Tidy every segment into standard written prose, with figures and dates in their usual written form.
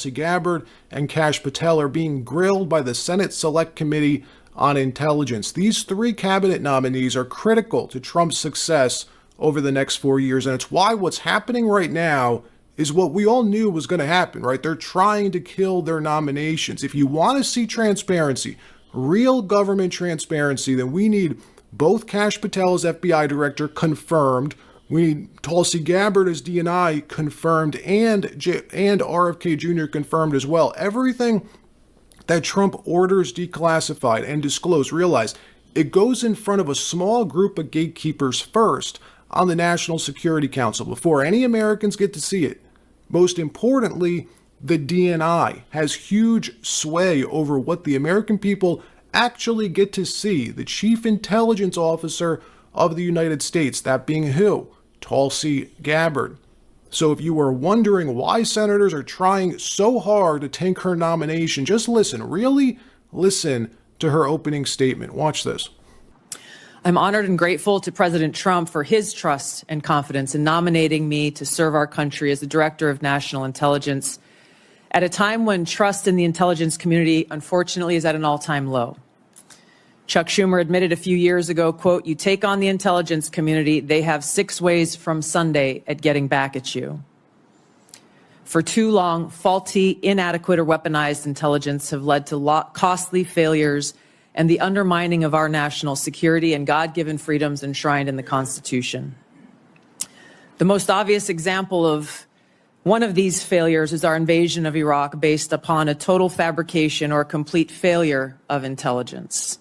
Tulsi Gabbard and Kash Patel are being grilled by the Senate Select Committee on Intelligence. These three cabinet nominees are critical to Trump's success over the next 4 years, and it's why what's happening right now is what we all knew was going to happen, right? They're trying to kill their nominations. If you want to see transparency, real government transparency, then we need both Kash Patel as FBI director confirmed. We need Tulsi Gabbard as DNI confirmed and RFK Jr. confirmed as well. Everything that Trump orders declassified and disclosed, realize it goes in front of a small group of gatekeepers first on the National Security Council before any Americans get to see it. Most importantly, the DNI has huge sway over what the American people actually get to see. The Chief Intelligence Officer of the United States, that being who? Tulsi Gabbard. So if you are wondering why senators are trying so hard to tank her nomination, just listen, really listen to her opening statement. Watch this. I'm honored and grateful to President Trump for his trust and confidence in nominating me to serve our country as the Director of National Intelligence at a time when trust in the intelligence community, unfortunately, is at an all-time low. Chuck Schumer admitted a few years ago, quote, "You take on the intelligence community, they have 6 ways from Sunday at getting back at you." For too long, faulty, inadequate, or weaponized intelligence have led to costly failures and the undermining of our national security and God-given freedoms enshrined in the Constitution. The most obvious example of one of these failures is our invasion of Iraq based upon a total fabrication or complete failure of intelligence.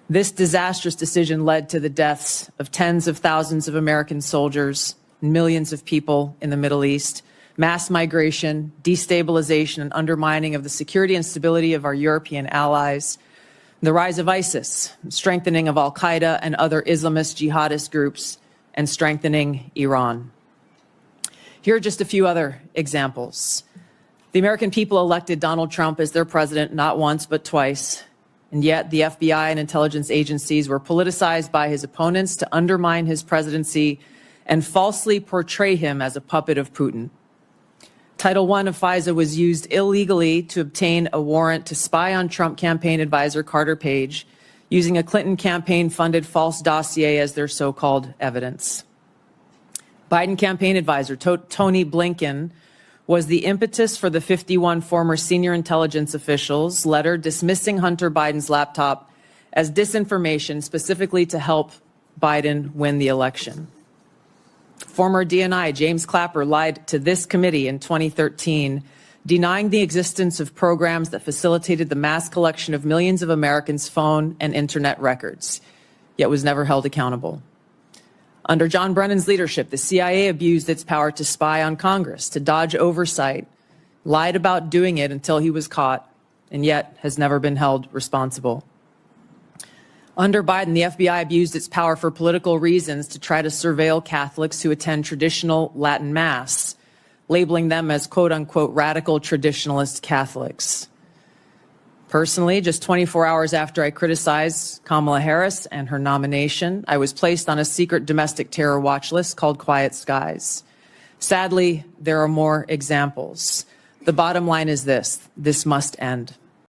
This disastrous decision led to the deaths of tens of thousands of American soldiers, millions of people in the Middle East, mass migration, destabilization, and undermining of the security and stability of our European allies, the rise of ISIS, strengthening of Al-Qaeda and other Islamist jihadist groups, and strengthening Iran. Here are just a few other examples. The American people elected Donald Trump as their president not once but twice, and yet the FBI and intelligence agencies were politicized by his opponents to undermine his presidency and falsely portray him as a puppet of Putin. Title I of FISA was used illegally to obtain a warrant to spy on Trump campaign advisor Carter Page, using a Clinton campaign-funded false dossier as their so-called evidence. Biden campaign advisor Tony Blinken was the impetus for the 51 former senior intelligence officials' letter dismissing Hunter Biden's laptop as disinformation specifically to help Biden win the election. Former DNI James Clapper lied to this committee in 2013, denying the existence of programs that facilitated the mass collection of millions of Americans' phone and internet records, yet was never held accountable. Under John Brennan's leadership, the CIA abused its power to spy on Congress, to dodge oversight, lied about doing it until he was caught, and yet has never been held responsible. Under Biden, the FBI abused its power for political reasons to try to surveil Catholics who attend traditional Latin Mass, labeling them as quote-unquote radical traditionalist Catholics. Personally, just 24 hours after I criticized Kamala Harris and her nomination, I was placed on a secret domestic terror watch list called Quiet Skies. Sadly, there are more examples. The bottom line is this: this must end.